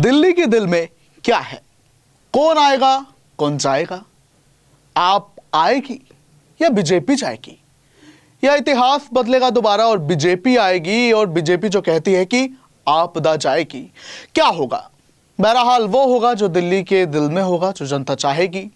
दिल्ली के दिल में क्या है? कौन आएगा, कौन जाएगा? आप आएगी या बीजेपी जाएगी? या इतिहास बदलेगा दोबारा और बीजेपी आएगी और बीजेपी जो कहती है कि आपदा जाएगी? क्या होगा? बहरहाल वो होगा जो दिल्ली के दिल में होगा, जो जनता चाहेगी।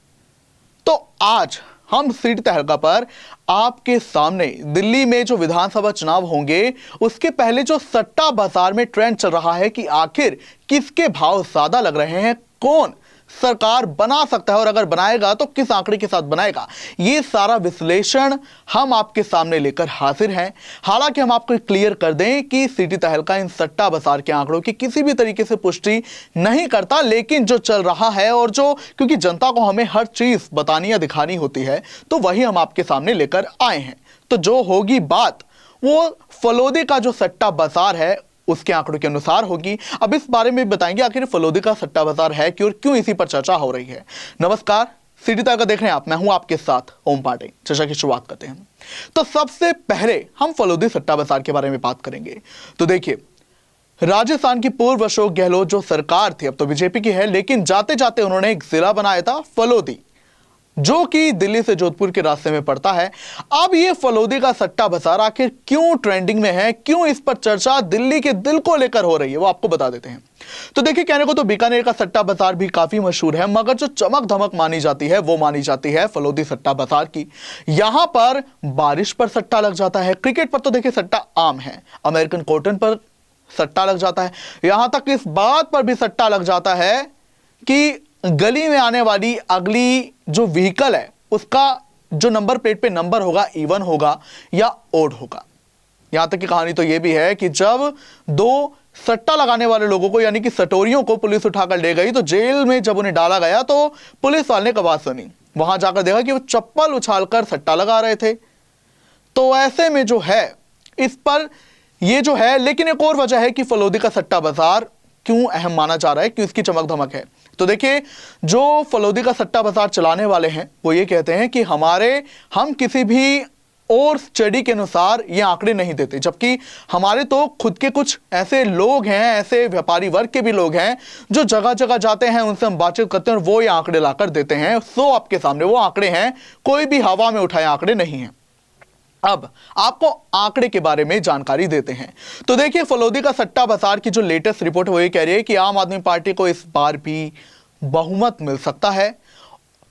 तो आज हम सीट तहलका पर आपके सामने दिल्ली में जो विधानसभा चुनाव होंगे उसके पहले जो सट्टा बाजार में ट्रेंड चल रहा है कि आखिर किसके भाव ज्यादा लग रहे हैं, कौन सरकार बना सकता है और अगर बनाएगा तो किस आंकड़े के साथ बनाएगा, ये सारा विश्लेषण हम आपके सामने लेकर हाजिर हैं। हालांकि हम आपको क्लियर कर दें कि सिटी तहलका इन सट्टा बाजार के आंकड़ों की किसी भी तरीके से पुष्टि नहीं करता, लेकिन जो चल रहा है और जो क्योंकि जनता को हमें हर चीज बतानी या दिखानी होती है तो वही हम आपके सामने लेकर आए हैं। तो जो होगी बात वो फलोदे का जो सट्टा बाजार है उसके आंकड़ों के अनुसार होगी। अब इस बारे में बताएंगे आखिर फलोदे का सट्टा बाजार है कि और क्यों इसी पर चर्चा हो रही है। नमस्कार, सिटी तहलका देख रहे हैं आप, मैं हूं आपके साथ ओम पांडे। चर्चा की शुरुआत करते हैं। तो सबसे पहले हम फलोदे सट्टा बाजार के बारे में बात करेंगे। तो देखिए, राजस्थान की पूर्व अशोक गहलोत जो सरकार थी, अब तो बीजेपी की है, लेकिन जाते जाते उन्होंने एक जिला बनाया था फलोदी, जो कि दिल्ली से जोधपुर के रास्ते में पड़ता है। अब ये फलोदे का सट्टा बाजार आखिर क्यों ट्रेंडिंग में है, क्यों इस पर चर्चा दिल्ली के दिल को लेकर हो रही है, वो आपको बता देते हैं। तो देखिए, कहने को तो बीकानेर का सट्टा बाजार भी काफी मशहूर है, मगर जो चमक धमक मानी जाती है वो मानी जाती है फलोदी सट्टा बाजार की। यहां पर बारिश पर सट्टा लग जाता है, क्रिकेट पर तो देखिए सट्टा आम है, अमेरिकन कॉटन पर सट्टा लग जाता है, यहां तक इस बात पर भी सट्टा लग जाता है कि गली में आने वाली अगली जो व्हीकल है उसका जो नंबर प्लेट पे नंबर होगा इवन होगा या ओड होगा। यहां तक की कहानी तो यह भी है कि जब दो सट्टा लगाने वाले लोगों को यानी कि सटोरियों को पुलिस उठाकर ले गई तो जेल में जब उन्हें डाला गया तो पुलिस वाले ने एक आवाज सुनी, वहां जाकर देखा कि वो चप्पल उछालकर सट्टा लगा रहे थे। तो ऐसे में जो है इस पर यह जो है, लेकिन एक और वजह है कि फलोदी का सट्टा बाजार क्यों अहम माना जा रहा है, क्यों इसकी चमक धमक है। तो देखिए, जो फलोदी का सट्टा बाजार चलाने वाले हैं वो ये कहते हैं कि हम किसी भी और स्टडी के अनुसार ये आंकड़े नहीं देते, जबकि हमारे तो खुद के कुछ ऐसे लोग हैं, ऐसे व्यापारी वर्ग के भी लोग हैं जो जगह जगह जाते हैं, उनसे हम बातचीत करते हैं और वो ये आंकड़े लाकर देते हैं। सो आपके सामने वो आंकड़े हैं, कोई भी हवा में उठाए आंकड़े नहीं हैं। अब आपको आंकड़े के बारे में जानकारी देते हैं। तो देखिए, फलोदी का सट्टा बाजार की जो लेटेस्ट रिपोर्ट है वो ये कह रही है कि आम आदमी पार्टी को इस बार भी बहुमत मिल सकता है।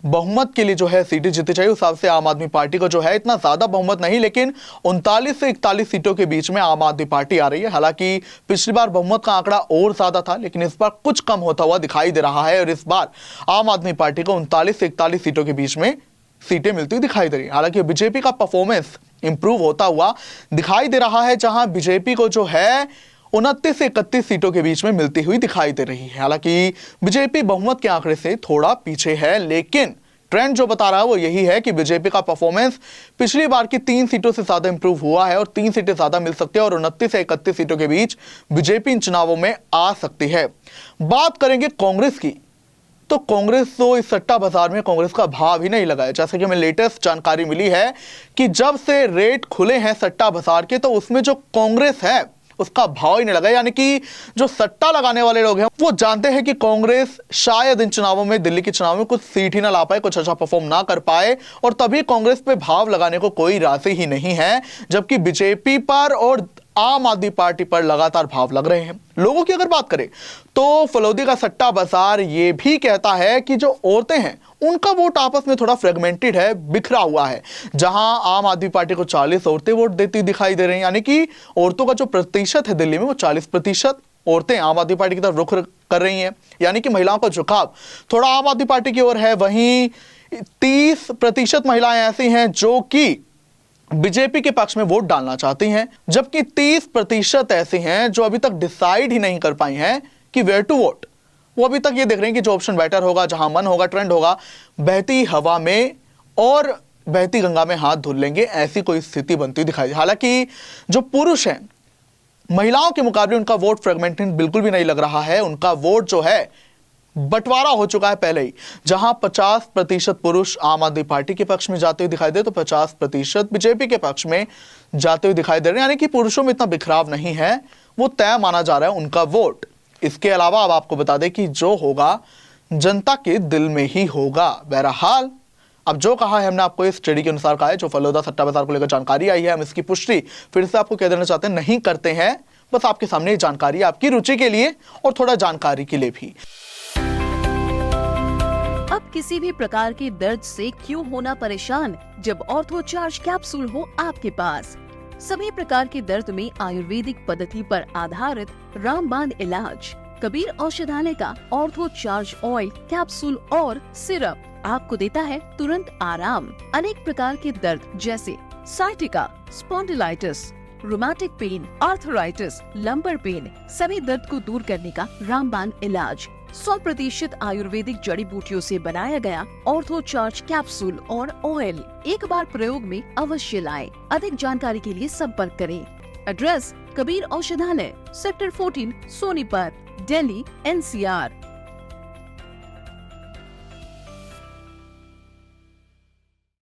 बहुमत के लिए जो है सीटें जीतनी चाहिए, उस हिसाब से आम आदमी पार्टी को जो है इतना ज्यादा बहुमत नहीं, लेकिन 39 से 41 सीटों के बीच में आम आदमी पार्टी आ रही है। हालांकि पिछली बार बहुमत का आंकड़ा और ज्यादा था, लेकिन इस बार कुछ कम होता हुआ दिखाई दे रहा है और इस बार आम आदमी पार्टी को 39 से 41 सीटों के बीच में सीटें मिलती हुई दिखाई दे रही है। हालांकि बीजेपी का परफॉर्मेंस इंप्रूव होता हुआ दिखाई दे रहा है, जहां बीजेपी को जो है 29 से 31 सीटों के बीच में मिलती हुई दिखाई दे रही है। हालांकि बीजेपी बहुमत के आंकड़े से थोड़ा पीछे है, लेकिन ट्रेंड जो बता रहा है वो यही है कि बीजेपी का परफॉर्मेंस पिछली बार की 3 सीटों से ज्यादा इंप्रूव हुआ है और 3 सीटें ज्यादा मिल सकती है और 29 से 31 सीटों के बीच बीजेपी इन चुनावों में आ सकती है। बात करेंगे कांग्रेस की, तो कांग्रेस तो इस सट्टा बाजार में कांग्रेस का भाव ही नहीं लगा है। जैसे कि हमें लेटेस्ट जानकारी मिली है कि जब से रेट खुले हैं सट्टा बाजार के तो उसमें जो कांग्रेस है उसका भाव ही नहीं लगा, यानी कि जो सट्टा लगाने वाले लोग हैं वो जानते हैं कि कांग्रेस शायद इन चुनावों में, दिल्ली के चुनाव में कुछ सीट ही ना ला पाए, कुछ अच्छा परफॉर्म ना कर पाए और तभी कांग्रेस पे भाव लगाने को कोई राशि ही नहीं है, जबकि बीजेपी पर और आम आदमी पार्टी पर लगातार भाव लग रहे हैं। लोगों की अगर बात करें तो फलोदी का सट्टा बाजार ये भी कहता है कि जो औरतें हैं उनका वोट आपस में थोड़ा फ्रेगमेंटेड है, बिखरा हुआ है। जहां आम आदमी पार्टी को 40 औरतें वोट देती दिखाई दे रही हैं, यानी कि औरतों का जो प्रतिशत है दिल्ली में वो 40% औरतें आम आदमी पार्टी की तरफ रुख कर रही हैं, यानी कि महिलाओं का झुकाव थोड़ा आम आदमी पार्टी की ओर है। वहीं 30% महिलाएं ऐसी हैं जो कि बीजेपी के पक्ष में वोट डालना चाहती हैं, जबकि 30% ऐसी हैं जो अभी तक डिसाइड ही नहीं कर पाई हैं कि वेयर टू वोट। वो अभी तक ये देख रहे हैं कि जो ऑप्शन बेटर होगा, जहां मन होगा, ट्रेंड होगा, बहती हवा में और बहती गंगा में हाथ धुल लेंगे, ऐसी कोई स्थिति बनती हुई दिखाई। हालांकि जो पुरुष हैं, महिलाओं के मुकाबले उनका वोट फ्रेगमेंटेड बिल्कुल भी नहीं लग रहा है। उनका वोट जो है बंटवारा हो चुका है पहले ही, जहां 50% पुरुष आम आदमी पार्टी के पक्ष में जाते हुए दिखाई दे तो 50% बीजेपी के पक्ष में जाते हुए दिखाई दे रहे हैं, यानी कि पुरुषों में इतना बिखराव नहीं है, वो तय माना जा रहा है उनका वोट। इसके अलावा अब आपको बता दें कि जो होगा जनता के दिल में ही होगा। बहरहाल अब जो कहा है हमने आपको इस स्टडी के अनुसार कहा है, जो फलौदा सट्टा बाजार को लेकर जानकारी आई है, हम इसकी पुष्टि फिर से आपको कह देना चाहते हैं नहीं करते हैं। बस आपके सामने ये जानकारी आपकी रुचि के लिए और थोड़ा जानकारी के लिए भी। अब किसी भी प्रकार के दर्द से क्यों होना परेशान जब ऑर्थो चार्ज कैप्सूल हो आपके पास। सभी प्रकार के दर्द में आयुर्वेदिक पद्धति पर आधारित रामबाण इलाज कबीर औषधालय का ऑर्थो चार्ज ऑयल कैप्सूल और सिरप आपको देता है तुरंत आराम। अनेक प्रकार के दर्द जैसे sciatica, spondylitis, rheumatic pain, arthritis, lumbar pain, सभी दर्द को दूर करने का रामबाण इलाज 100% आयुर्वेदिक जड़ी बूटियों से बनाया गया ऑर्थो चार्ज कैप्सूल और ऑयल एक बार प्रयोग में अवश्य लाएं। अधिक जानकारी के लिए संपर्क करें। एड्रेस कबीर औषधालय, सेक्टर 14, सोनीपत, दिल्ली, NCR।